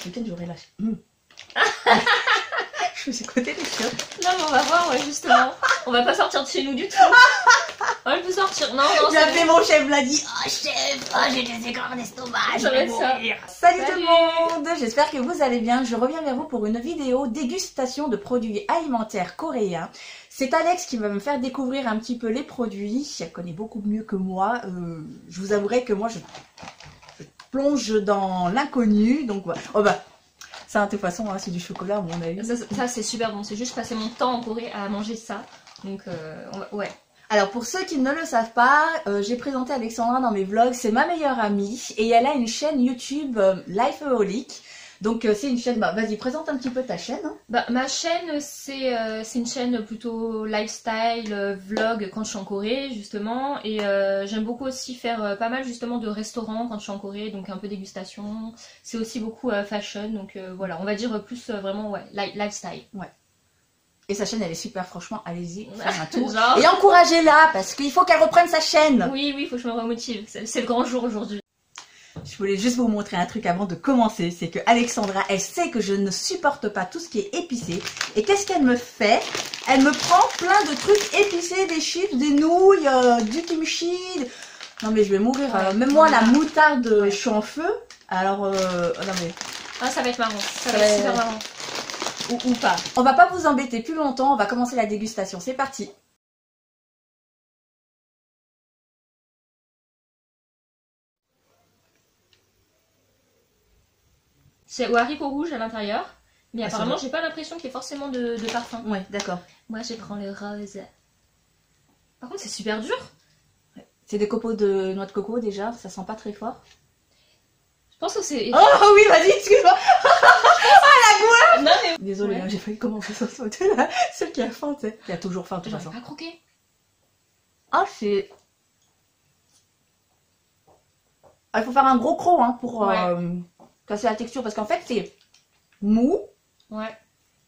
week-end, j'aurai la... Je me suis côté des chiottes. Non, mais on va voir, ouais, justement. On va pas sortir de chez nous du tout. On peut sortir. Non, non, j'ai appelé mon chef, l'a dit. Oh chef, oh, j'ai des écarts d'estomac, je Ça va vais être ça. mourir. Salut tout le monde, j'espère que vous allez bien. Je reviens vers vous pour une vidéo dégustation de produits alimentaires coréens. C'est Alex qui va me faire découvrir un petit peu les produits. Elle connaît beaucoup mieux que moi. Je vous avouerai que moi, je plonge dans l'inconnu. Donc voilà. Oh bah, ça de toute façon, hein, c'est du chocolat à mon avis. Ça c'est super bon. C'est juste passer mon temps en Corée à manger ça. Donc, ouais. Alors pour ceux qui ne le savent pas, j'ai présenté Alexandra dans mes vlogs, c'est ma meilleure amie et elle a une chaîne YouTube Lifeaholic. Donc c'est une chaîne, bah vas-y présente un petit peu ta chaîne. Hein. Bah, ma chaîne c'est une chaîne plutôt lifestyle, vlog quand je suis en Corée justement. Et j'aime beaucoup aussi faire pas mal justement de restaurants quand je suis en Corée, donc un peu dégustation. C'est aussi beaucoup fashion, donc voilà, on va dire plus vraiment ouais, lifestyle. Ouais. Et sa chaîne elle est super, franchement, allez-y, faire un tour. Genre... Et encouragez-la parce qu'il faut qu'elle reprenne sa chaîne. Oui, oui, il faut que je me remotive, c'est le grand jour aujourd'hui. Je voulais juste vous montrer un truc avant de commencer, c'est que Alexandra, elle sait que je ne supporte pas tout ce qui est épicé. Et qu'est-ce qu'elle me fait? Elle me prend plein de trucs épicés, des chips, des nouilles, du kimchi. Non mais je vais mourir, ouais, même moi la moutarde, ouais. Je suis en feu. Alors, non mais... Ah ça va être marrant, ça va être super marrant. Ou pas. On va pas vous embêter plus longtemps, on va commencer la dégustation, c'est parti. C'est au haricot rouge à l'intérieur, mais apparemment j'ai pas l'impression qu'il y ait forcément de parfum. Ouais, d'accord. Moi je prends le rose. Par contre c'est super dur. C'est des copeaux de noix de coco déjà, ça sent pas très fort. Je pense que c'est... Oh oui, vas-y, excuse-moi. Ah la goût. Non mais... Désolée, ouais. Hein, j'ai failli commencer sans sauter là. Celle qui a faim, tu sais. Qui a toujours faim de toute façon. J'aurais pas croqué. Ah c'est... Ah, il faut faire un gros croc hein, pour casser la texture. Parce qu'en fait c'est mou. Ouais.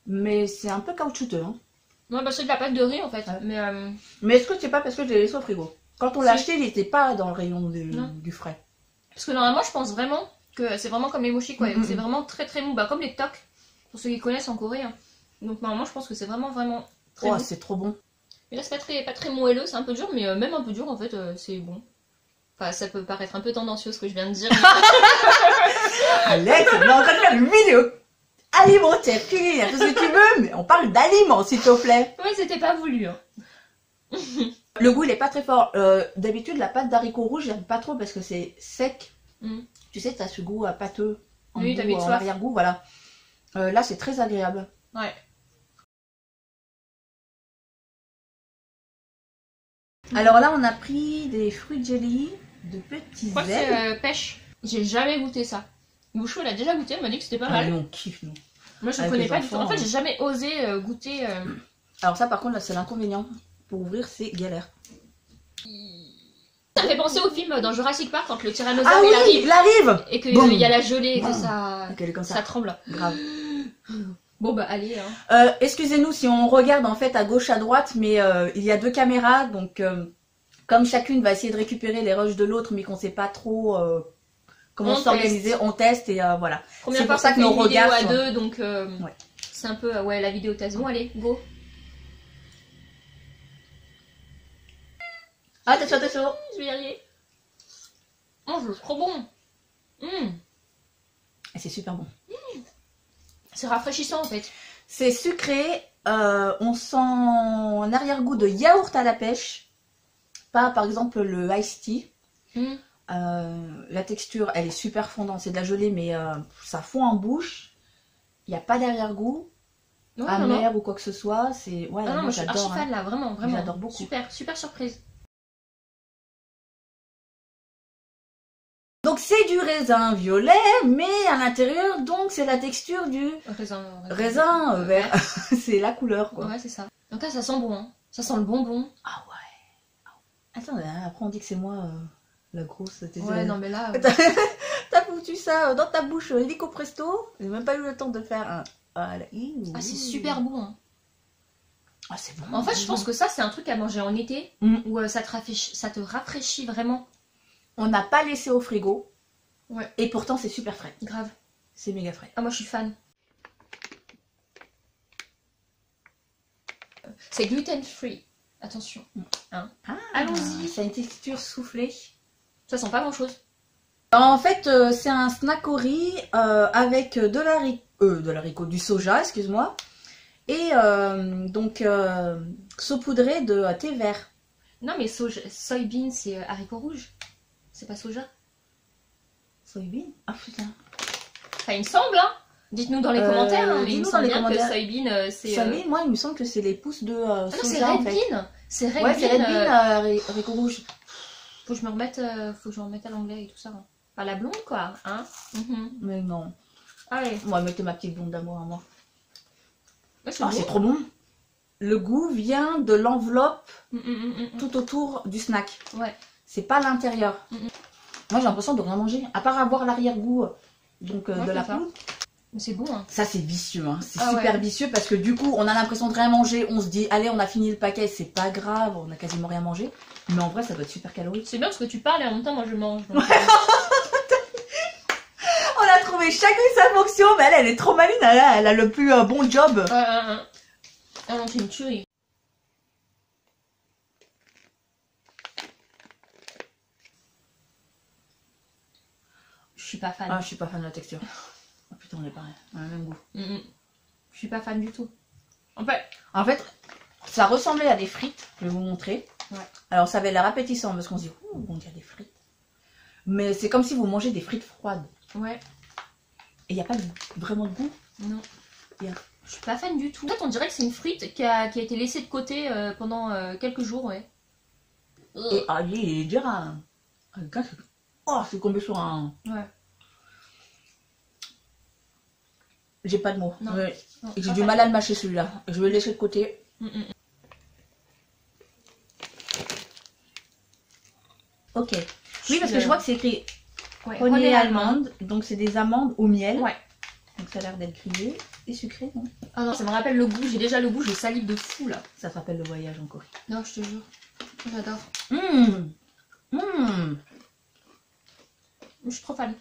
Mais c'est un peu caoutchouteux. Hein. Non bah c'est de la pâte de riz en fait. Ouais. Mais est-ce que c'est pas parce que je l'ai laissé au frigo? Quand on l'a acheté, il n'était pas dans le rayon du frais. Parce que normalement je pense vraiment que c'est vraiment comme les mochis quoi. C'est vraiment très très mou. Bah comme les tocs. Pour ceux qui connaissent en Corée. Hein. Donc normalement je pense que c'est vraiment très mou. C'est trop bon. Mais là c'est pas très moelleux, c'est un peu dur. Mais même un peu dur en fait c'est bon. Enfin ça peut paraître un peu tendancieux ce que je viens de dire. Alex, on est en train de faire une vidéo alimentaire, culinaire, tout ce que tu veux. Mais on parle d'aliments s'il te plaît. Ouais c'était pas voulu. Hein. Le goût il est pas très fort. D'habitude la pâte d'haricots rouges j'aime pas trop parce que c'est sec. Tu sais, t'as ce goût à pâteux en, oui, goût, en arrière-goût, voilà. Là c'est très agréable. Ouais. Alors là on a pris des fruits jelly de petits ailes. C'est pêche. J'ai jamais goûté ça. Bouchou elle a déjà goûté, elle m'a dit que c'était pas mal. Nous on kiffe nous. Moi je connais pas du tout. En fait j'ai jamais osé goûter. Alors ça par contre là c'est l'inconvénient. Pour ouvrir c'est galère. Ça fait penser au film dans Jurassic Park quand le tyrannosaure il arrive et qu'il y a la gelée et que ça tremble. Grave. Bon bah allez. Hein. Excusez-nous si on regarde en fait à gauche à droite, mais il y a deux caméras, donc comme chacune va essayer de récupérer les rushs de l'autre, mais qu'on sait pas trop comment s'organiser, on teste et voilà. C'est pour ça que nos regards à deux, donc ouais. C'est un peu la vidéo test. Bon allez, go. Ah t'es chaud. Je vais y arriver. Oh c'est trop bon. Et c'est super bon. C'est rafraîchissant en fait. C'est sucré, on sent un arrière-goût de yaourt à la pêche. Pas par exemple le iced tea. La texture elle est super fondante, c'est de la gelée mais ça fond en bouche. Il n'y a pas d'arrière-goût amer ou quoi que ce soit. C'est ouais, moi je suis archi fan là, vraiment. J'adore beaucoup. Super surprise. Donc c'est du raisin violet, mais à l'intérieur, donc c'est la texture du raisin vert. C'est la couleur quoi. Ouais c'est ça. Donc là ça sent bon, hein. Ça sent le bonbon. Ah ouais. Attends, après on dit que c'est moi la grosse. Ouais non mais là... T'as foutu ça dans ta bouche illico presto. J'ai même pas eu le temps de faire un... Ah c'est super bon. Hein. Ah c'est bon. En fait je pense que ça c'est un truc à manger en été, où ça te rafraîchit vraiment. On n'a pas laissé au frigo. Ouais. Et pourtant c'est super frais. Grave. C'est méga frais. Ah, moi, je suis fan. C'est gluten free. Attention. Hein. Allons-y. Ça a une texture soufflée. Ça sent pas grand-chose. En fait, c'est un snack au riz avec de l'haricot, du soja, excuse-moi. Et donc saupoudré de thé vert. Non, mais soybean, c'est haricot rouge. C'est pas soja. Soybean? Ah putain. Enfin, il me semble, hein. Dites-nous dans les commentaires, hein, mais il me dites-nous dans semble les bien commentaires. que soybean, c'est... Soybean, moi, il me semble que c'est les pousses de Ah non, c'est soja, en red fait. bean. C'est red Ouais, bean. c'est red bean, haricot rouge. Faut que je me remette à l'anglais et tout ça. Hein. Enfin, la blonde, quoi. Hein. Mais non. Allez. Moi, mettez ma petite blonde d'amour à moi. Ouais, c'est Oh, bon. c'est trop bon. Le goût vient de l'enveloppe Mm. tout autour du snack. Ouais. C'est pas l'intérieur. Moi, j'ai l'impression de rien manger, à part avoir l'arrière-goût donc Ouais, de la c'est ça. poudre. Mais c'est bon, hein. Ça, c'est vicieux, hein. C'est Ah super ouais. vicieux parce que du coup, on a l'impression de rien manger. On se dit, allez, on a fini le paquet, c'est pas grave, on a quasiment rien mangé. Mais en vrai, ça doit être super calorique. C'est bien parce que tu parles et en même temps, moi, je mange. Donc, On a trouvé chacune sa fonction, mais elle est trop maline, elle a le plus bon job. Ah non, c'est une tuerie. Je suis pas fan. Ah, je suis pas fan de la texture. Oh putain, on est pareil, on a le même goût. Je suis pas fan du tout. En fait, ça ressemblait à des frites, je vais vous montrer. Ouais. Alors, ça avait l'air appétissant parce qu'on se dit, ouh, on dirait des frites. Mais c'est comme si vous mangez des frites froides. Ouais. Et il n'y a pas vraiment de goût. Non. Bien. Je suis pas fan du tout. En fait, on dirait que c'est une frite qui a été laissée de côté pendant quelques jours, ouais. Et allez, dire un gars, oh, c'est tombé sur un. Ouais. J'ai pas de mots. Non. Ouais. Non, Et j'ai pas du fan. mal à le mâcher celui-là. Je vais le laisser de côté. Ok. Oui, parce que je vois que c'est écrit Ouais, honey almond. Donc c'est des amandes au miel. Ouais. Donc ça a l'air d'être grillé et sucré, non? Ah non, ça me rappelle le goût. J'ai déjà le goût, je salive de fou là. Ça te rappelle le voyage en Corée. Non, je te jure. J'adore. Je suis trop fan.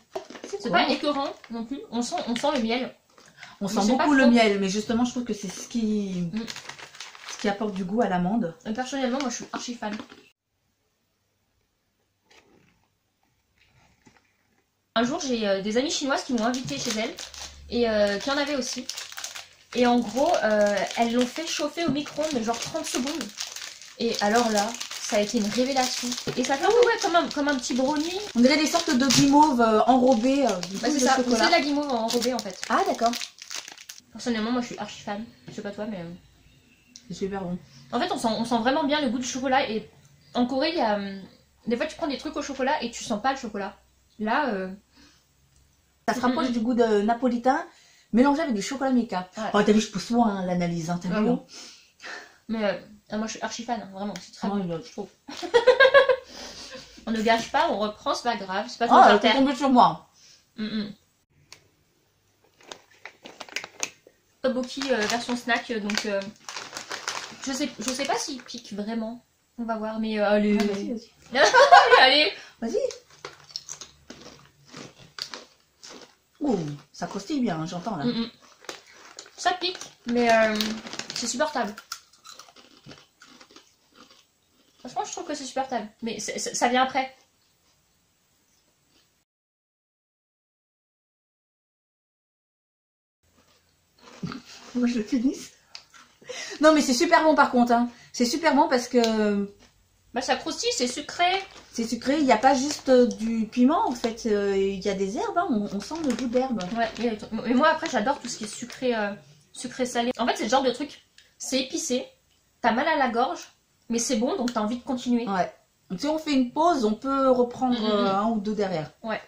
C'est pas écœurant non plus. On sent le miel. On Mais sent c'est pas beaucoup le trop. miel, mais justement, je trouve que c'est ce qui apporte du goût à l'amande. Et personnellement, moi je suis archi fan. Un jour, j'ai des amies chinoises qui m'ont invitée chez elles et qui en avaient aussi. Et en gros, elles l'ont fait chauffer au micro-ondes, mais genre 30 secondes. Et alors là, ça a été une révélation. Et ça fait un peu ouais, comme un petit brownie. On dirait des sortes de guimauves enrobées du Bah, coup, c'est de ça, c'est chocolat. de la guimauve enrobée en fait. Ah d'accord. Personnellement, moi je suis archi fan. Je sais pas toi, mais. C'est super bon. En fait, on sent vraiment bien le goût du chocolat. Et en Corée, il y a. Des fois, tu prends des trucs au chocolat et tu sens pas le chocolat. Là, Ça se rapproche du goût de napolitain mélangé avec du chocolat Milka. Ouais. Oh, t'as vu, je pousse loin hein, l'analyse, hein, t'as vu Bravo. hein. mais moi je suis archi fan, hein, vraiment. C'est très bon, Oh, je trouve. On ne gâche pas, on reprend, c'est pas grave. C'est pas trop Oh, par elle est terre. tombée sur moi. Tteokbokki version snack, donc je sais pas s'il pique vraiment. On va voir, mais allez. Ah, vas-y, vas-y. Allez. Vas-y. Ouh, ça croustille bien, hein, j'entends là. Ça pique, mais c'est supportable. Franchement, je trouve que c'est supportable. Mais ça vient après. Moi je le finisse. Non mais c'est super bon par contre. Hein. C'est super bon parce que Bah ça croustille, c'est sucré. c'est sucré. Il n'y a pas juste du piment en fait. Il y a des herbes. Hein. On sent le goût d'herbe. Ouais, mais moi après j'adore tout ce qui est sucré, sucré salé. En fait c'est le genre de truc, c'est épicé, t'as mal à la gorge, mais c'est bon donc t'as envie de continuer. Ouais. Donc si on fait une pause, on peut reprendre un ou deux derrière. Ouais.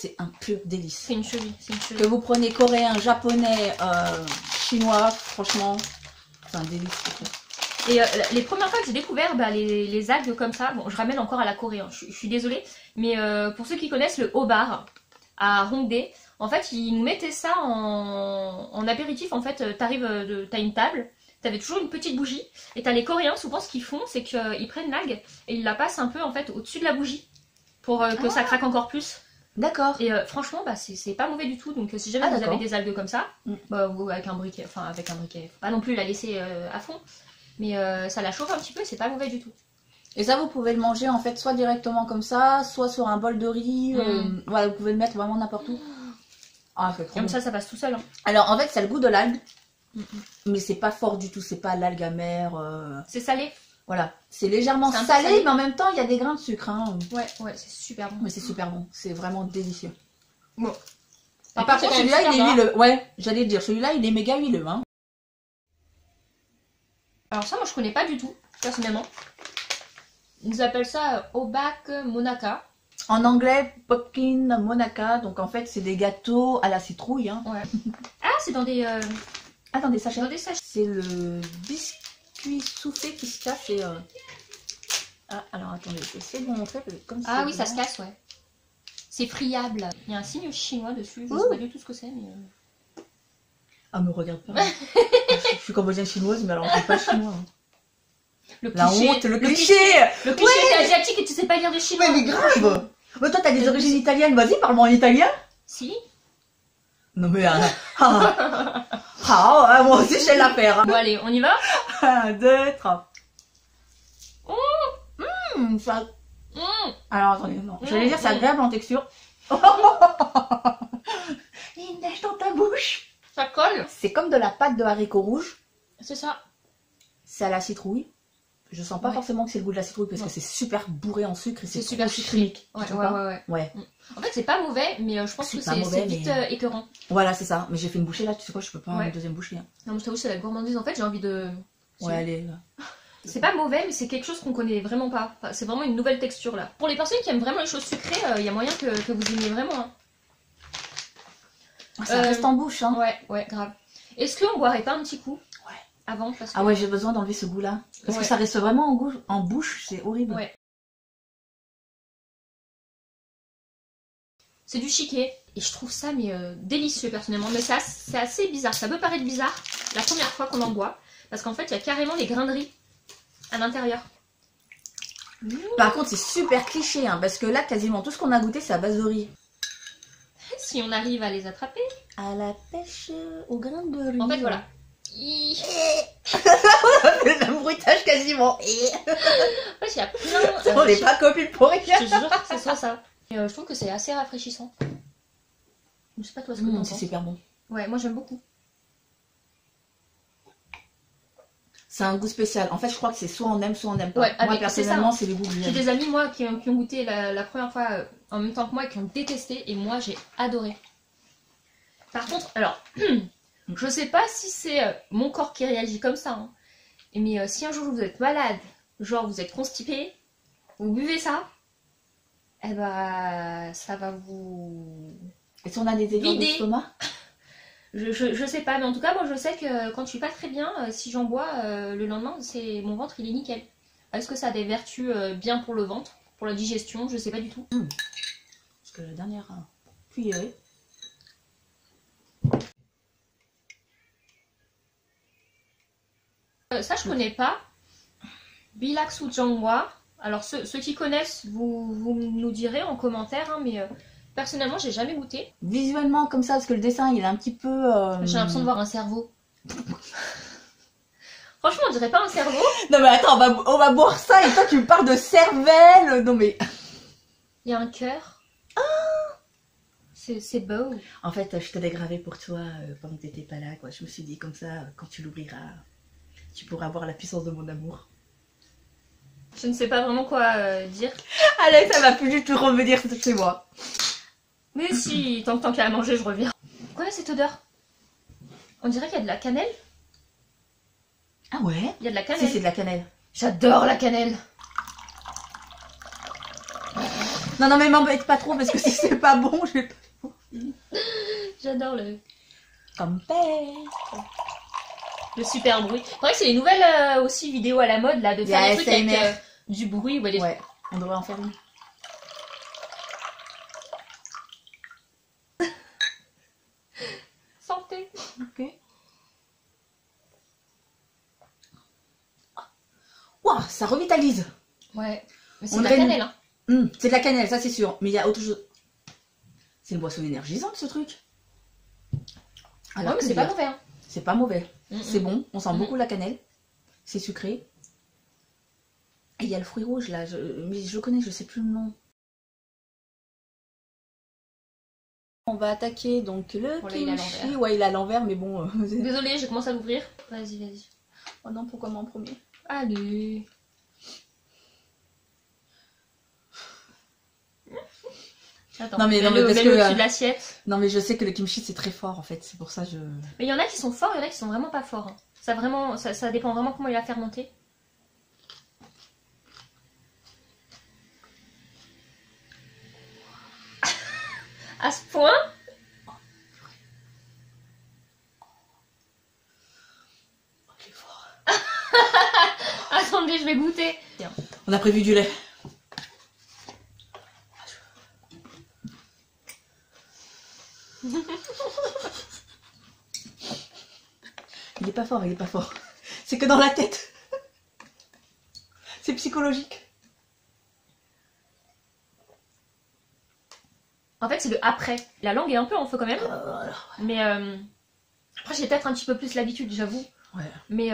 C'est un pur délice. C'est une cheville, c'est une Que cheville. vous prenez coréen, japonais, chinois, franchement, c'est un délice. Et les premières fois que j'ai découvert les algues comme ça, bon je ramène encore à la Corée, hein, je suis désolée, mais pour ceux qui connaissent le Hobar à Hongdae, en fait ils nous mettaient ça en apéritif, en fait t'as une table, t'avais toujours une petite bougie. Et t'as les Coréens, souvent ce qu'ils font, c'est qu'ils prennent l'algue et ils la passent un peu en fait au-dessus de la bougie pour que ça craque encore plus. D'accord. Et franchement, bah, c'est pas mauvais du tout. Donc si jamais vous avez des algues comme ça, bah, vous, avec un briquet, faut pas non plus la laisser à fond, mais ça la chauffe un petit peu et c'est pas mauvais du tout. Et ça, vous pouvez le manger en fait soit directement comme ça, soit sur un bol de riz. Voilà, vous pouvez le mettre vraiment n'importe où. Ah, c'est trop Comme bon. ça passe tout seul. Hein. Alors en fait, c'est le goût de l'algue, mais c'est pas fort du tout. C'est pas l'algue amère. C'est salé. Voilà, c'est légèrement salé, mais en même temps, il y a des grains de sucre. Hein. Ouais, c'est super bon. Mais c'est super bon. C'est vraiment délicieux. Bon. Par contre, celui-là, il est huileux. Ouais, j'allais dire, celui-là, il est méga huileux. Hein. Alors ça, moi, je connais pas du tout, personnellement. Ils appellent ça Obak Monaka. En anglais, Popkin Monaka. Donc en fait, c'est des gâteaux à la citrouille. Hein. Ouais. Ah, c'est dans des... Ah, dans des sachets. Dans des sachets. C'est le biscuit soufflé qui se casse et... Ah, alors attendez, je vais essayer de vous montrer. Comme ah oui, ça se casse, ouais. C'est friable. Il y a un signe chinois dessus. Je sais pas du tout ce que c'est, mais... Ah, me regarde pas. Je suis cambodgienne chinoise, mais alors je suis pas chinois. Hein. Le la cliché, honte, le cliché. Le cliché, t'es asiatique et tu sais pas lire des chinois. Mais grave. Mais toi, t'as des origines italiennes. Vas-y, parle-moi en italien. Si. Non mais... moi aussi, je sais la faire. Hein. Bon, allez, on y va. 1, 2, 3. Ça... Alors, attendez, non. J'allais dire, c'est agréable en texture. Il neige dans ta bouche. Ça colle. C'est comme de la pâte de haricots rouges. C'est ça. C'est à la citrouille. Je sens pas forcément que c'est le goût de la citrouille parce que c'est super bourré en sucre et c'est super chimique. Ouais. En fait, c'est pas mauvais, mais je pense que c'est vite écœurant. Voilà, c'est ça. Mais j'ai fait une bouchée là, tu sais quoi, je peux pas une deuxième bouchée. Hein. Non, mais je t'avoue, c'est la gourmandise. En fait, j'ai envie de. Ouais, allez. C'est pas mauvais, mais c'est quelque chose qu'on connaît vraiment pas. Enfin, c'est vraiment une nouvelle texture là. Pour les personnes qui aiment vraiment les choses sucrées, il y a moyen que vous aimiez vraiment. Hein. Ça reste en bouche, hein. Ouais, grave. Est-ce qu'on boirait pas un petit coup avant parce que... Ah ouais, j'ai besoin d'enlever ce goût-là. Parce que ça reste vraiment en bouche, c'est horrible. Ouais. C'est du chiquet. Et je trouve ça mais délicieux personnellement. Mais c'est assez bizarre. Ça peut paraître bizarre la première fois qu'on en boit. Parce qu'en fait, il y a carrément les grains de riz à l'intérieur. Par contre, c'est super cliché. Hein, parce que là, quasiment tout ce qu'on a goûté, c'est à base de riz. Si on arrive à les attraper. À la pêche au grain de riz. En fait, voilà. Le bruitage quasiment. En fait, il y a plein. On n'est pas copines pour rien. Je te jure que c'est ça. Et je trouve que c'est assez rafraîchissant. Je sais pas toi ce que t'en penses. C'est super bon. Ouais, moi j'aime beaucoup. C'est un goût spécial. En fait, je crois que c'est soit on aime, soit on n'aime pas. Ouais, moi, personnellement, c'est les goûts que j'aime. J'ai des amis, moi, qui ont goûté la première fois en même temps que moi et qui ont détesté. Et moi, j'ai adoré. Par contre, alors, je sais pas si c'est mon corps qui réagit comme ça. Hein, mais si un jour vous êtes malade, genre vous êtes constipé, vous buvez ça, eh ben, ça va vous... Et si on a des aigreurs d'estomac ? Je sais pas, mais en tout cas, moi je sais que quand je suis pas très bien, si j'en bois le lendemain, mon ventre il est nickel. Est-ce que ça a des vertus bien pour le ventre, pour la digestion? Je sais pas du tout. Parce que la dernière cuillerée. Ça je connais pas. Bilaksu Jangwa. Alors ceux qui connaissent, vous nous direz en commentaire, hein, mais personnellement j'ai jamais goûté. Visuellement comme ça, parce que le dessin il est un petit peu... J'ai l'impression de voir un cerveau. Franchement on dirait pas un cerveau. Non mais attends, on va boire ça et toi tu me parles de cervelle. Non mais... Il y a un cœur. C'est beau. En fait, je te l'ai gravé pour toi pendant que t'étais pas là, quoi. Je me suis dit comme ça, quand tu l'ouvriras, tu pourras voir la puissance de mon amour. Je ne sais pas vraiment quoi dire. Alex, ça va plus du tout revenir chez moi. Mais si, tant qu'il y a à manger, je reviens. Quoi cette odeur? On dirait qu'il y a de la cannelle. Ah ouais? Il y a de la cannelle. Si, c'est de la cannelle. J'adore la cannelle. Non, mais m'embête pas trop parce que si c'est pas bon, je vais pas... J'adore le super bruit. C'est vrai que c'est les nouvelles aussi vidéos à la mode là, de faire des trucs avec du bruit. Ouais, on devrait en faire une. Santé. Ok. ça revitalise. Ouais. Mais c'est On de la dirait cannelle, hein. C'est de la cannelle, ça c'est sûr. Mais il y a autre chose. C'est une boisson énergisante ce truc. Alors que c'est pas mauvais, hein. C'est pas mauvais. Mm, C'est bon, on sent Mm. beaucoup la cannelle. C'est sucré. Et il y a le fruit rouge là, mais je le connais, je sais plus le nom. On va attaquer donc le Bon, là, il est à kimchi. l'envers. Ouais, il est à l'envers, mais bon. Désolée, je commence à l'ouvrir. Vas-y, vas-y. Oh non, pourquoi moi en premier? Allez. Attends, Non, mais parce mets-le que, au-dessus de l'assiette. Non, mais je sais que le kimchi c'est très fort en fait, c'est pour ça que je. Mais il y en a qui sont forts, il y en a qui sont vraiment pas forts, hein. Ça dépend vraiment comment il a fermenté. À ce point? Oh, il est fort. Attendez, je vais goûter. On a prévu du lait. Il est pas fort, il est pas fort. C'est que dans la tête. C'est psychologique. En fait, c'est le après. La langue est un peu en feu quand même. Mais après, j'ai peut-être un petit peu plus l'habitude, j'avoue. Ouais. Mais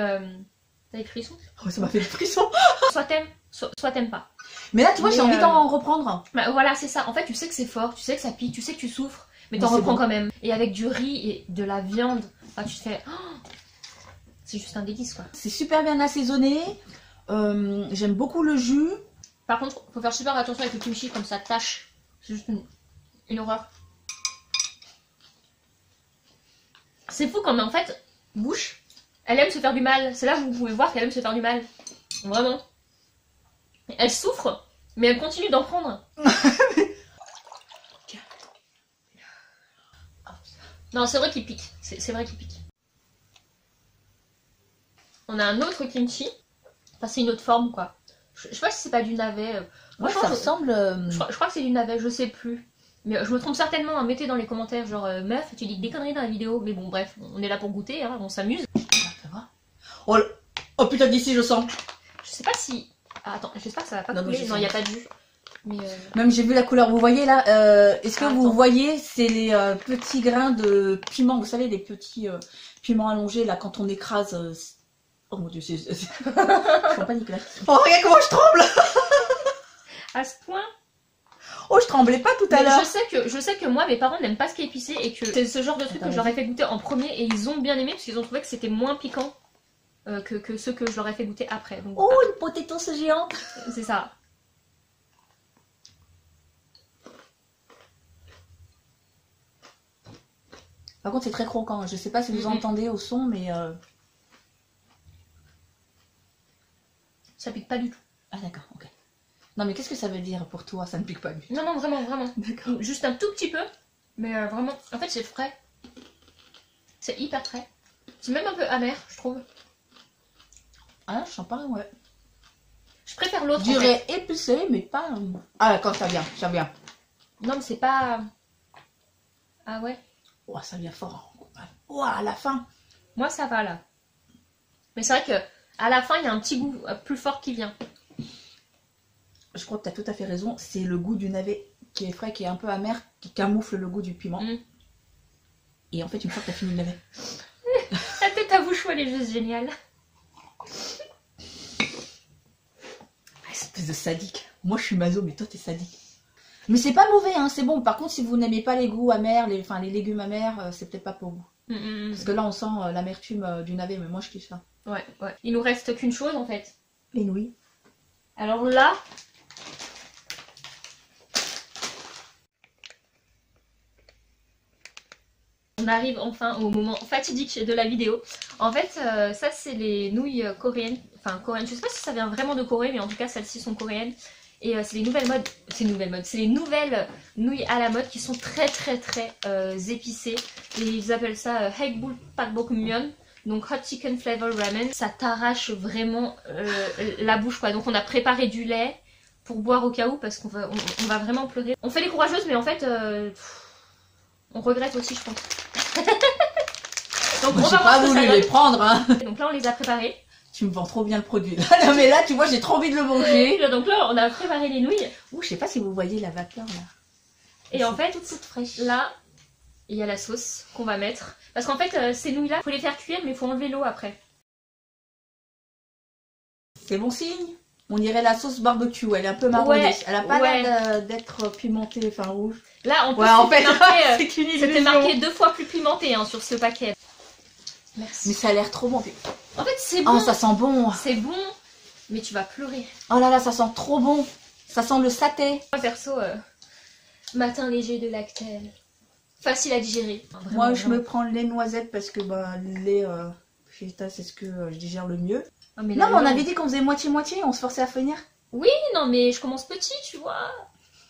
t'as des frissons? Oh, ça m'a fait des frissons. Soit t'aimes, soit t'aimes pas. Mais là, tu vois, Mais, j'ai envie d'en reprendre. Bah, voilà, c'est ça. En fait, tu sais que c'est fort, tu sais que ça pique, tu sais que tu souffres, mais Mais t'en c'est reprends bon. quand même. Et avec du riz et de la viande, bah, tu te fais... Oh, c'est juste un délice, quoi. C'est super bien assaisonné. J'aime beaucoup le jus. Par contre, faut faire super attention avec le kimchi, comme ça tâche. C'est juste une horreur. C'est fou quand, mais en fait, bouche, elle aime se faire du mal. C'est là où vous pouvez voir qu'elle aime se faire du mal. Vraiment. Elle souffre, mais elle continue d'en prendre. Non, c'est vrai qu'il pique. C'est vrai qu'il pique. On a un autre kimchi. Enfin, c'est une autre forme, quoi. Je sais pas si c'est pas du navet. Moi, Franchement, ça ressemble. je crois que c'est du navet, je sais plus. Mais je me trompe certainement, hein. Mettez dans les commentaires, genre, meuf, tu dis des conneries dans la vidéo. Mais bon, bref, on est là pour goûter, hein, on s'amuse. Ça va. Oh, oh putain, d'ici, je sens. Je sais pas si... Ah, attends, j'espère que ça va pas Non, mais couler. je Non, sais. il n'y a pas de jus. Mais Même j'ai vu la couleur, vous voyez là, est-ce que Attends. vous voyez, c'est les petits grains de piment, vous savez, les petits piments allongés là quand on écrase. Oh mon dieu, je suis en panique là. Oh regarde comment je tremble. à ce point... Oh je tremblais pas tout à Mais l'heure. je sais que moi, mes parents n'aiment pas ce qui est épicé et que c'est ce genre de truc Attends, que je leur ai fait goûter en premier et ils ont bien aimé parce qu'ils ont trouvé que c'était moins piquant que ceux que je leur ai fait goûter après. Donc, Oh une potatoes géante. c'est ça. Par contre c'est très croquant, je sais pas si vous Mhm. entendez au son mais... Ça pique pas du tout. Ah d'accord, ok. Non mais qu'est-ce que ça veut dire pour toi, ça ne pique pas du tout? Non, non, vraiment, vraiment. D'accord. Juste un tout petit peu. Mais vraiment, en fait, c'est frais. C'est hyper frais. C'est même un peu amer, je trouve. Ah je sens pas, ouais. Je préfère Je l'autre. En fait. dirais épicé mais pas... Ah d'accord, ça vient, ça vient. Non, mais c'est pas... Ah ouais. Oh ça vient fort. Oh à la fin. Moi, ça va, là. Mais c'est vrai que à la fin, il y a un petit goût plus fort qui vient. Je crois que tu as tout à fait raison. C'est le goût du navet qui est frais, qui est un peu amer, qui camoufle le goût du piment. Mm. Et en fait, une fois que tu as fini le navet. La tête à bouche, elle est juste géniale. Espèce de sadique. Moi, je suis maso, mais toi, t'es sadique. Mais c'est pas mauvais, hein, c'est bon. Par contre, si vous n'aimez pas les goûts amers, les légumes amers, c'est peut-être pas pour vous. Parce que là, on sent l'amertume du navet, mais moi, je kiffe ça. Ouais, ouais. Il nous reste qu'une chose, en fait. Les nouilles. Alors là... On arrive enfin au moment fatidique de la vidéo. En fait, ça c'est les nouilles coréennes. Enfin, coréennes. Je sais pas si ça vient vraiment de Corée, mais en tout cas, celles-ci sont coréennes. Et c'est les nouvelles modes. C'est les nouvelles nouilles à la mode qui sont très épicées. Et ils appellent ça Haekbul Pakbokmyeon. Donc hot chicken flavor ramen. Ça t'arrache vraiment la bouche, quoi. Donc on a préparé du lait pour boire au cas où, parce qu'on va, on va vraiment pleurer. On fait les courageuses, mais en fait, on regrette aussi, je pense. Donc Moi, on j'ai va voir pas ce que voulu ça donne. les prendre, hein. Donc là, on les a préparés. Tu me vends trop bien le produit. Non mais là, tu vois, j'ai trop envie de le manger. Donc là, on a préparé les nouilles. Ouh, je sais pas si vous voyez la vapeur là. Et en fait, toute fraîche. là, il y a la sauce qu'on va mettre. Parce qu'en fait, ces nouilles-là, faut les faire cuire, mais il faut enlever l'eau après. C'est bon signe. On dirait la sauce barbecue, elle est un peu marronnée. Ouais, Elle a pas ouais. l'air d'être pimentée, enfin rouge. Là, en plus, Ouais, en fait, c'était marqué, c'est qu'une c'était illusion. marqué 2 fois plus pimenté hein, sur ce paquet. Merci. Mais ça a l'air trop bon. En fait, c'est bon. Oh, ça sent bon. C'est bon, mais tu vas pleurer. Oh là là, ça sent trop bon. Ça sent le saté. Moi, perso, matin léger de lactel. Facile à digérer. Vraiment, Moi, je vraiment. me prends le lait noisette parce que bah, le lait feta, c'est ce que je digère le mieux. Ah, mais Non, la mais on langue- avait dit qu'on faisait moitié-moitié, on se forçait à finir. Oui, non, mais je commence petit, tu vois.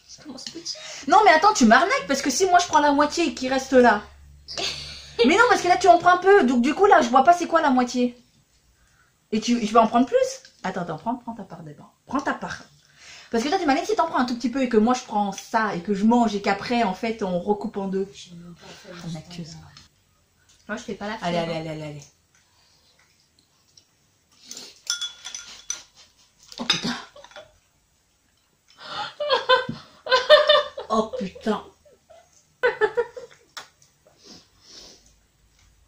Je commence petit. Non, mais attends, tu m'arnaques parce que si moi je prends la moitié et qu'il reste là. Mais non, parce que là tu en prends un peu, donc du coup là je vois pas c'est quoi la moitié. Et je vais en prendre plus. Attends, prends ta part d'abord. Prends ta part. Parce que toi tu m'as dit que si t'en prends un tout petit peu et que moi je prends ça et que je mange et qu'après en fait on recoupe en deux. J'ai même pas fait On a que ça. Moi, je fais pas la Allez, fièvre. allez. Oh putain. Oh putain.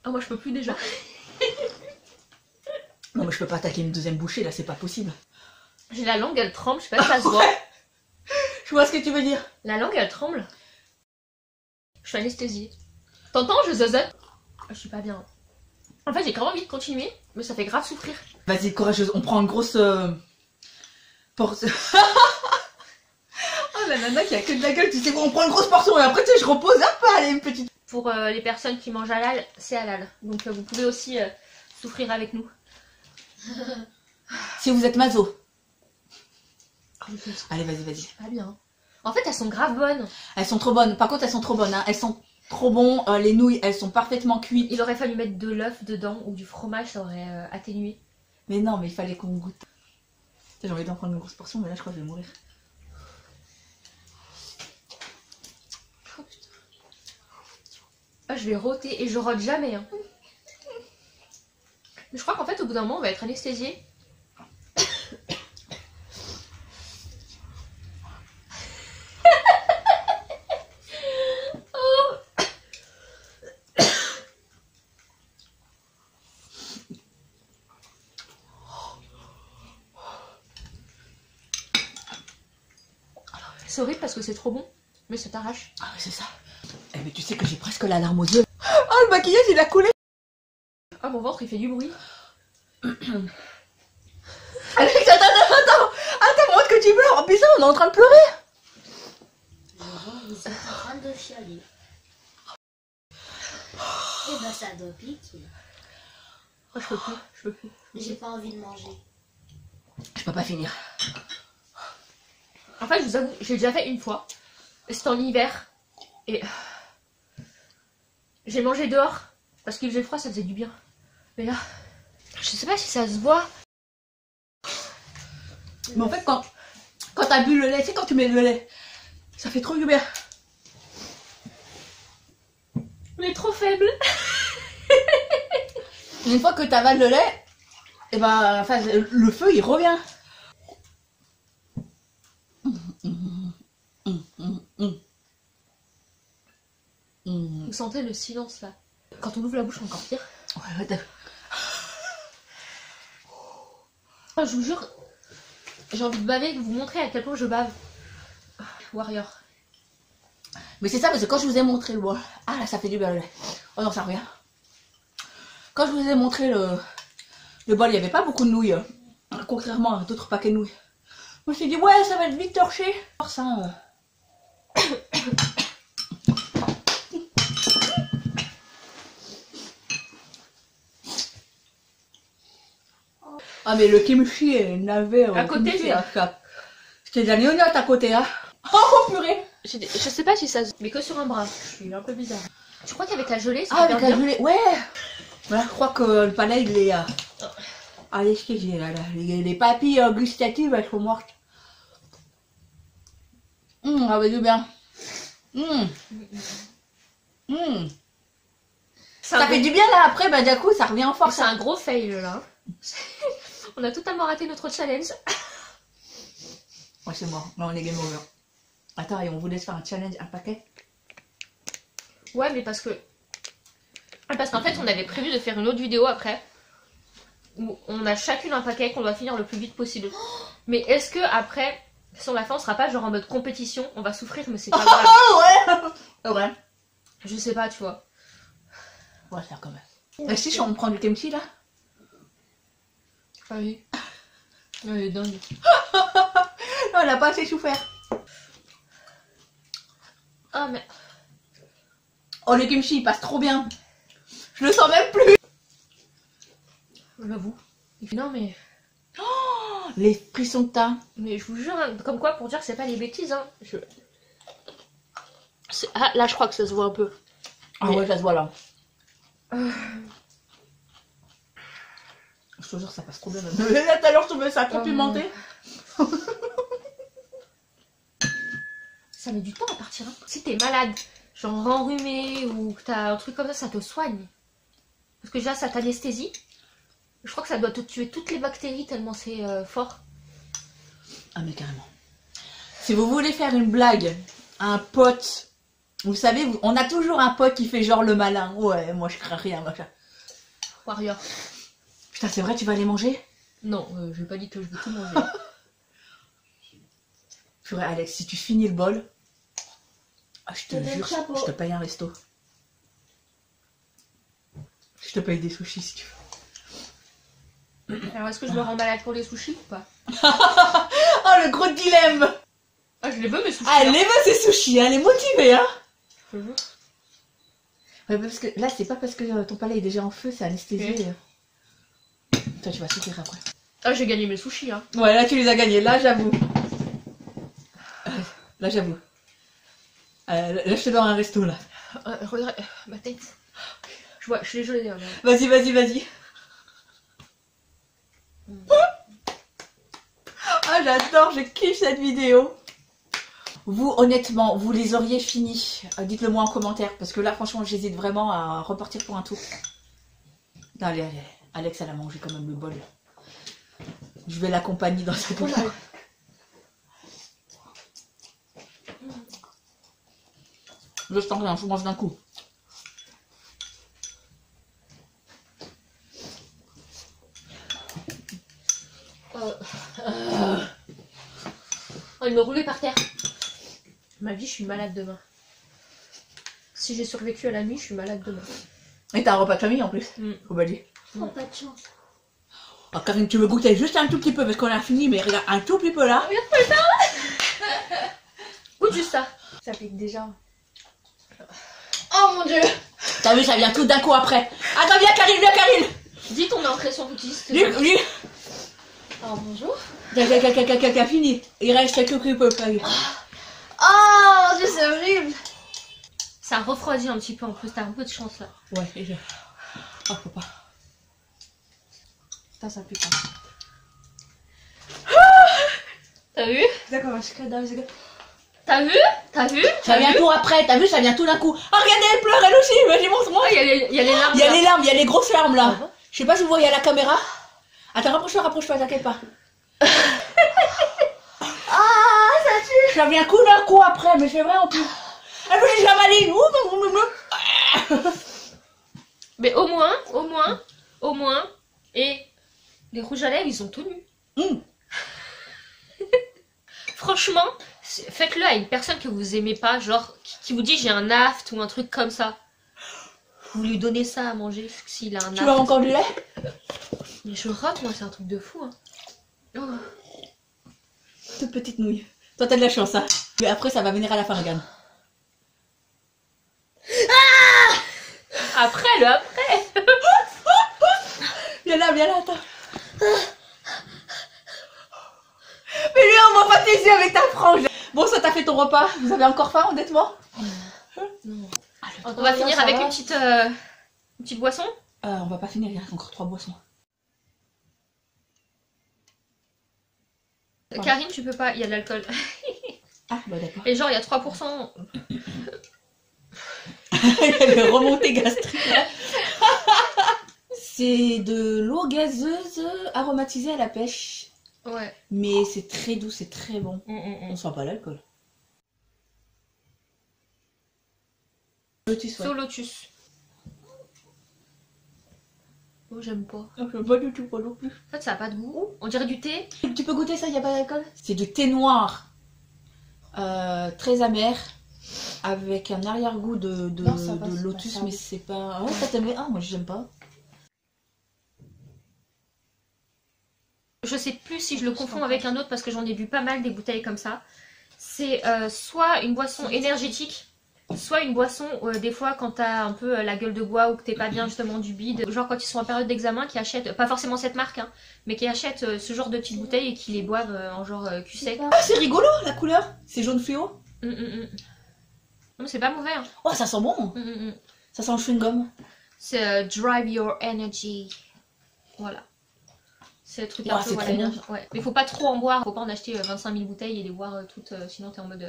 Ah, moi, je peux plus déjà. Non mais je peux pas attaquer une deuxième bouchée là, c'est pas possible. J'ai la langue, elle tremble, je sais pas si ça se voit. Je vois ce que tu veux dire. La langue, elle tremble. Je suis anesthésiée. T'entends, je zozote. Je suis pas bien. En fait, j'ai grave envie de continuer, mais ça fait grave souffrir. Vas-y, courageuse, on prend une grosse portion. Oh la nana qui a que de la gueule, tu sais quoi, on prend une grosse portion et après tu sais, je repose un peu, allez, une petite. Pour les personnes qui mangent halal, c'est halal. Donc vous pouvez aussi souffrir avec nous. Si vous êtes mazo. Ah, je suis Allez, vas-y. pas bien. En fait, elles sont grave bonnes. Elles sont trop bonnes, par contre elles sont trop bonnes, hein. Elles sont trop bonnes, les nouilles, elles sont parfaitement cuites. Il aurait fallu mettre de l'œuf dedans ou du fromage, ça aurait atténué. Mais non, mais il fallait qu'on goûte. J'ai envie d'en prendre une grosse portion, mais là je crois que je vais mourir. Oh, putain. Ah, je vais rôter et je rôte jamais. Hein. Mais je crois qu'en fait, au bout d'un moment, on va être anesthésié. C'est horrible parce que c'est trop bon, mais ça t'arrache. Ah ouais, c'est ça. Eh mais tu sais que j'ai presque la larme aux yeux. Oh, le maquillage il a coulé. Ah, mon ventre il fait du bruit. Alex, attends, montre que tu pleures. Oh putain, on est en train de pleurer. Vous êtes en train de chialer. Eh ben ça doit piquer. Oh, je peux plus. J'ai pas envie de manger. Je peux pas finir. En fait, je vous avoue, j'ai déjà fait une fois. C'était en hiver. Et j'ai mangé dehors. Parce qu'il faisait froid, ça faisait du bien. Mais là, je sais pas si ça se voit. Mais en fait, quand t'as bu le lait, tu sais, quand tu mets le lait, ça fait trop du bien. On est trop faible. Une fois que t'avales le lait, et ben, enfin, le feu il revient. Vous sentez le silence là. Quand on ouvre la bouche, encore pire. Ouais, Oh, je vous jure, j'ai envie de baver, de vous montrer à quel point je bave. Warrior. mais c'est ça, parce que quand je vous ai montré le bol, ah là ça fait du bien le lait. Oh non, ça revient. Quand je vous ai montré le bol, il n'y avait pas beaucoup de nouilles, contrairement à d'autres paquets de nouilles. Je me suis dit, ouais, ça va être vite torché. Ça, Ah mais le kimchi est navet À côté, kimchi, c'est- c'était de la gnognotte à côté, hein. Oh purée. Je sais pas si ça se... Mais que sur un bras. Je suis un peu bizarre. Tu crois qu'avec la gelée, c'est Ah, hyper avec la bien. gelée, ouais. Voilà, je crois que le palais, il est... Allez, ce que j'ai là, les papilles gustatives, elles sont mortes. Ça va du bien. C'est un Ça fait gros- du bien là, après, bah d'un coup, ça revient en force. C'est un gros fail là. On a totalement raté notre challenge. Ouais, c'est mort. Là, on est game over. Attends, et on voulait se faire un challenge, un paquet? Ouais, mais parce que... Parce qu'en fait, on avait prévu de faire une autre vidéo après. Où on a chacune un paquet qu'on doit finir le plus vite possible. Mais est-ce que après, si on l'a fait, on sera pas genre en mode compétition? On va souffrir, mais c'est pas grave. Ouais. Ouais. Je sais pas, tu vois. On va le faire quand même. Et si on prend du kimchi là? Ah oui. Elle est dingue. Non, elle a pas assez souffert. Ah mais... Oh, le kimchi il passe trop bien. Je le sens même plus. J'avoue. Non mais... Oh, les frissons de tas. Mais je vous jure, hein, comme quoi pour dire que c'est pas des bêtises, hein. Ah, là je crois que ça se voit un peu. Ah Mais- ouais, ça se voit là. Je te jure, ça passe trop bien. Là, tout à l'heure, je trouvais ça trop pimenté. Ça met du temps à partir. Hein. Si t'es malade, genre enrhumé ou que t'as un truc comme ça te soigne. Parce que déjà ça t'anesthésie. Je crois que ça doit te tuer toutes les bactéries tellement c'est fort. Ah mais carrément. Si vous voulez faire une blague à un pote, vous savez, on a toujours un pote qui fait genre le malin. Ouais, moi je crains rien, machin. Warrior. Putain, c'est vrai, tu vas aller manger? Non, j'ai pas dit que je vais tout manger. Purée, Alex, si tu finis le bol, ah, je te Je mets le jure, chapeau. je te paye un resto. Je te paye des sushis si tu veux. Alors est-ce que je me rends malade pour les sushis ou pas? Oh, le gros dilemme! Ah, je les veux mes sushis. Ah, elle les veut, ces sushis, hein, elle est motivée, hein? Je veux. Ouais, parce que là, c'est pas parce que ton palais est déjà en feu, c'est anesthésié. Toi, tu vas souffrir après. Ah, j'ai gagné mes sushis, hein. Ouais, là, tu les as gagnés, là, j'avoue. Là, j'avoue. Là, je te donne un resto, là. Regarde, ma tête. Je suis gelée. Hein, Vas-y, vas-y, vas-y. Ah, j'adore, je kiffe cette vidéo. Vous, honnêtement, vous les auriez finis. Dites-le moi en commentaire, parce que là, franchement, j'hésite vraiment à repartir pour un tour. Non, allez, allez. Alex, elle a mangé quand même le bol. Je vais l'accompagner dans cette bol. Je sens rien, je mange d'un coup. Oh, il me roulait par terre. Ma vie, je suis malade demain. Si j'ai survécu à la nuit, je suis malade demain. Et t'as un repas de famille en plus. Faut pas dire. Oh, pas de chance. Oh, Karine, tu veux goûter juste un tout petit peu parce qu'on a fini, mais regarde, un tout petit peu là. Goûte juste ça. Ça pique déjà. Oh mon dieu. T'as vu, ça vient tout d'un coup après. Attends, viens Karine, viens Karine. Dis ton impression boutiste. Lui, Oh bonjour. T'as fini. Il reste quelques peu. Oh mon dieu, c'est horrible. Ça refroidit un petit peu en plus, t'as un peu de chance là. Ouais, et je... Oh, faut pas. Putain, ça pue pas. T'as vu? D'accord, je crée dans les yeux. T'as vu? T'as vu? Ça vient tout après, t'as vu, ça vient tout d'un coup. Oh, regardez, elle pleure, elle aussi. Vas-y, montre-moi. Il y a les larmes. Il y a là. les larmes, il y a les grosses larmes là. Ah bon. Je sais pas si vous voyez à la caméra. Attends, rapproche-toi, t'inquiète pas. Ah, ça tue. Ça vient tout d'un coup après, mais c'est vrai en plus. Elle me dit la maline. Mais au moins, et les rouges à lèvres, ils sont tenus. Franchement, faites-le à une personne que vous aimez pas, genre qui vous dit j'ai un aft ou un truc comme ça. Vous lui donnez ça à manger s'il a un aft. Tu veux encore du lait? Mais je rate, moi, c'est un truc de fou. Hein. Oh. Toute petite nouille. Toi, t'as de la chance, hein. Mais après, ça va venir à la fin, regarde. Après, le après. Viens là, attends. Mais lui, on voit pas tes yeux avec ta frange. Bon, ça, t'as fait ton repas. Vous avez encore faim, honnêtement? Non. Ah, On va finir avec une petite boisson. on va pas finir, il reste encore 3 boissons. Ouais. Karine, tu peux pas, il y a de l'alcool. Ah, bah d'accord. Et genre, il y a 3%. Il y a le remontée gastrique là. C'est de l'eau gazeuse aromatisée à la pêche. Ouais. Mais c'est très doux, c'est très bon. Mm. On sent pas l'alcool. Lotus, ouais. C'est au lotus. Oh, j'aime pas. Non, j'aime pas du tout, pas non plus. En fait, ça a pas de goût. On dirait du thé. Tu peux goûter ça, il n'y a pas d'alcool? C'est du thé noir. Très amer. Avec un arrière-goût de lotus, mais c'est pas... Ouais, ça t'aimait? Ah, moi j'aime pas. Je sais plus si je le confonds avec un autre parce que j'en ai vu pas mal des bouteilles comme ça. C'est soit une boisson énergétique, soit une boisson des fois quand t'as un peu la gueule de bois ou que t'es pas bien justement du bide, genre quand ils sont en période d'examen, qui achètent, pas forcément cette marque, hein, mais qui achètent ce genre de petites bouteilles et qui les boivent en genre cul sec. Ah, c'est rigolo la couleur. C'est jaune fluo. Non, c'est pas mauvais. Hein. Oh, ça sent bon. Ça sent le chewing-gum. C'est Drive Your Energy. Voilà. C'est le truc un peu, voilà, bon. ouais. Mais faut pas trop en boire, faut pas en acheter 25 000 bouteilles et les boire toutes, sinon t'es en mode...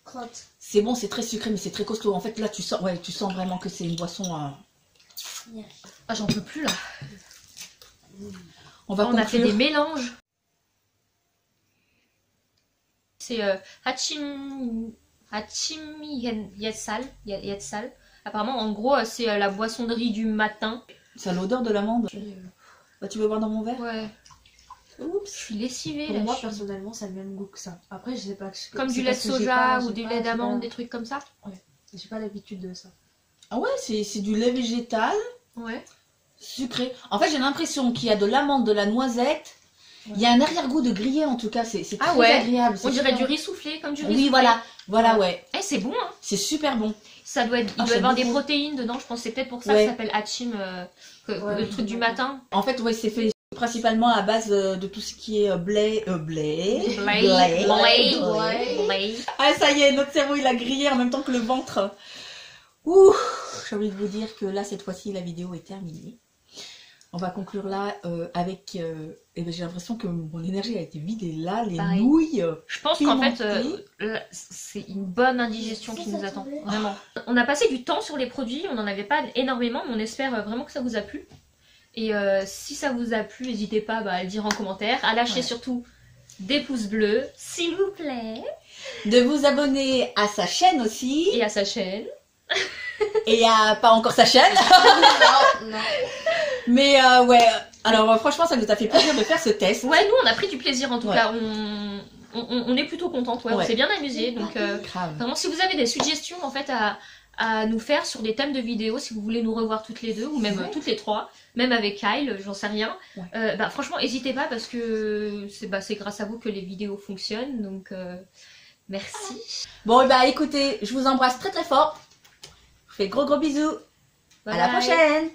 Crotte. C'est bon, c'est très sucré, mais c'est très costaud. En fait, là, tu sens vraiment que c'est une boisson... Ah, j'en peux plus, là. On a fait des mélanges. C'est Hachimi Yetsal. Apparemment, en gros, c'est la boisson de riz du matin. Ça a l'odeur de l'amande. Bah, tu veux boire dans mon verre? Ouais. Oups, je suis lessivée. Pour là, moi, personnellement, ça a le même goût que ça. Après, je sais pas. Comme du lait de soja ou du lait d'amande, des trucs comme ça. Ouais. J'ai pas l'habitude de ça. Ah ouais, c'est du lait végétal. Ouais. Sucré. En fait, j'ai l'impression qu'il y a de l'amande, de la noisette. Ouais. Il y a un arrière-goût de grillé en tout cas. C'est très agréable. On dirait du riz soufflé, comme du riz soufflé. Oui, voilà, ouais. Eh, c'est bon, hein. C'est super bon. Ça doit être, il doit y avoir des protéines dedans. Je pense que c'est peut-être pour ça que ça s'appelle Hachim, le truc du matin. En fait, ouais, c'est fait principalement à base de tout ce qui est blé. Ah, ça y est, notre cerveau il a grillé en même temps que le ventre. Ouh, j'ai envie de vous dire que là, cette fois-ci, la vidéo est terminée. On va conclure là avec... et ben, j'ai l'impression que mon énergie a été vidée là, les nouilles. Je pense qu'en fait, c'est une bonne indigestion qui nous attend, vraiment. On a passé du temps sur les produits, on n'en avait pas énormément, mais on espère vraiment que ça vous a plu. Et si ça vous a plu, n'hésitez pas à le dire en commentaire, à lâcher surtout des pouces bleus, s'il vous plaît. De vous abonner à sa chaîne aussi. Et à sa chaîne. Et à pas encore sa chaîne. Non. Mais ouais, alors franchement ça nous a fait plaisir de faire ce test. Ouais, nous on a pris du plaisir en tout cas, on est plutôt contente, on s'est bien amusé. Donc vraiment si vous avez des suggestions en fait à nous faire sur des thèmes de vidéos, si vous voulez nous revoir toutes les deux ou même toutes les trois, même avec Kyle, j'en sais rien, franchement n'hésitez pas parce que c'est grâce à vous que les vidéos fonctionnent, donc merci. Bon et écoutez, je vous embrasse très très fort, je vous fais gros bisous, bye. À la prochaine.